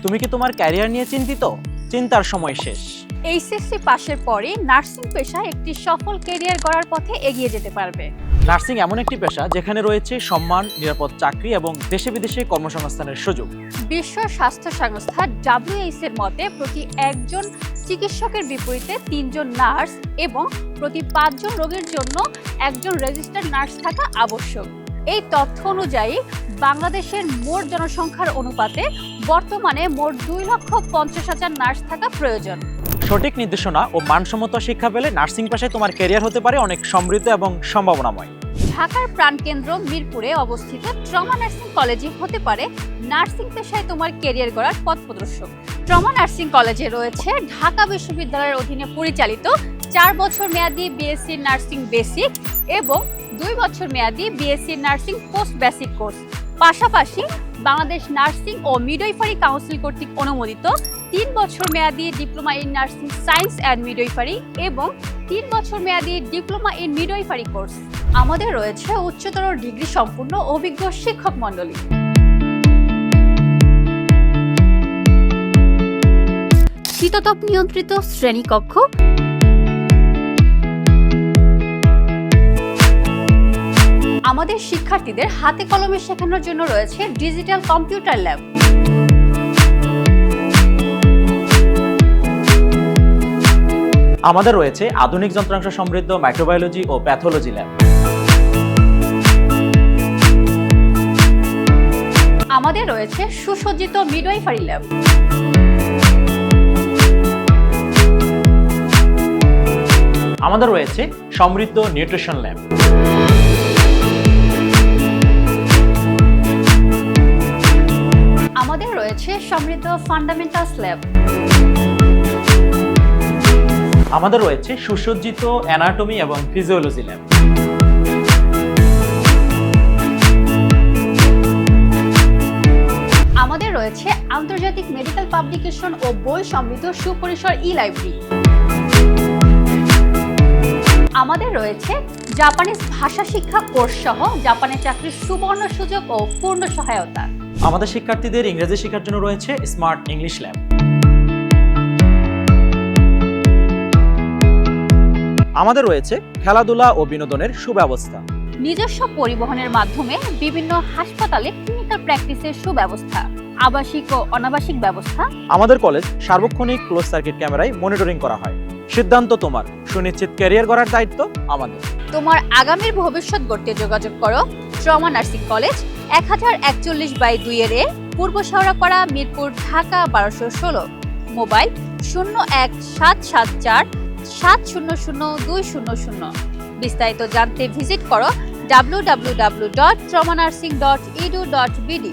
তুমি কি তোমার ক্যারিয়ার নিয়ে চিন্তিত? চিন্তার সময় শেষ। এইচএসসি পাশের পরে নার্সিং পেশায় একটি সফল ক্যারিয়ার গড়ার পথে এগিয়ে যেতে পারবে। নার্সিং এমন একটি পেশা যেখানে রয়েছে সম্মান, নিরাপদ চাকরি এবং দেশে বিদেশে কর্মসংস্থানের সুযোগ। বিশ্ব স্বাস্থ্য সংস্থা WHO এর মতে প্রতি একজন চিকিৎসকের বিপরীতে 3 জন নার্স এবং প্রতি 5 জন রোগীর জন্য একজন রেজিস্টার্ড নার্স থাকা আবশ্যক। এই তথ্য অনুযায়ী বাংলাদেশের মোট জনসংখ্যার অনুপাতে বর্তমানে মোট 2,50,000 নার্স থাকা প্রয়োজন। সঠিক নির্দেশনা ও মানসম্মত শিক্ষা পেলে নার্সিং পেশায় তোমার ক্যারিয়ার হতে পারে অনেক সমৃদ্ধ এবং সম্ভাবনাময়। ঢাকার প্রাণকেন্দ্র মিরপুরে অবস্থিত ট্রমা নার্সিং কলেজে হতে পারে নার্সিং পেশায় তোমার ক্যারিয়ার গড়ার পথ প্রদর্শক। ট্রমা নার্সিং কলেজে রয়েছে ঢাকা বিশ্ববিদ্যালয়ের অধীনে পরিচালিত 4 বছর মেয়াদী বিএসসি নার্সিং বেসিক এবং 2 বছর মেয়াদী BSc nursing post basic course. পাশাপাশি বাংলাদেশ নার্সিং ও মিডওয়াইফারি কাউন্সিল কর্তৃক অনুমোদিত 3 বছর মেয়াদী diploma in nursing science and midwifery এবং 3 বছর মেয়াদী ডিপ্লোমা ইন মিডওয়াইফারি কোর্স। আমাদের রয়েছে উচ্চতর ডিগ্রি সম্পন্ন অভিজ্ঞ শিক্ষক মণ্ডলী। শীততাপ নিয়ন্ত্রিত শ্রেণীকক্ষ, আমাদের শিক্ষার্থীদের হাতে কলমে শেখানোর জন্য রয়েছে ডিজিটাল কম্পিউটার ল্যাব। আমাদের রয়েছে আধুনিক যন্ত্রাংশ সমৃদ্ধ মাইক্রোবায়োলজি ও প্যাথোলজি ল্যাব। আমাদের রয়েছে সুসজ্জিত মিডওয়াইফারি ল্যাব। আমাদের রয়েছে সমৃদ্ধ নিউট্রিশন ল্যাব। আমাদের রয়েছে সমৃদ্ধ ফান্ডামেন্টালস ল্যাব। আমাদের রয়েছে সুসজ্জিত অ্যানাটমি এবং ফিজিওলজি ল্যাব। আমাদের রয়েছে আন্তর্জাতিক মেডিকেল পাবলিকেশন ও বই সমৃদ্ধ সুপরিসর ই-লাইব্রেরি। আমাদের রয়েছে জাপানিজ ভাষা শিক্ষা কোর্স সহ জাপানে চাকরির সুবর্ণ সুযোগ ও পূর্ণ সহায়তা। আমাদের শিক্ষার্থীদের ইংরেজি শেখার জন্য রয়েছে স্মার্ট ইংলিশ ল্যাব। আমাদের রয়েছে খেলাধুলা ও বিনোদনের সুব্যবস্থা। নিজস্ব পরিবহনের মাধ্যমে বিভিন্ন হাসপাতালে ক্লিনিক্যাল প্র্যাকটিসের সুব্যবস্থা, আবাসিক ও অনাবাসিক ব্যবস্থা। আমাদের কলেজ সার্বক্ষণিক ক্লোজ সার্কিট ক্যামেরায় মনিটরিং করা হয়। সিদ্ধান্ত তোমার, সুনিশ্চিত ক্যারিয়ার গড়ার দায়িত্ব আমাদের। তোমার আগামীর ভবিষ্যৎ গড়তে যোগাযোগ করো ট্রমা নার্সিং কলেজ, 1041/2 এর পূর্ব শেওড়াপাড়া, মিরপুর, ঢাকা 1216। মোবাইল 017747000200। বিস্তারিত জানতে ভিজিট করো www.traumanursing.edu.bd।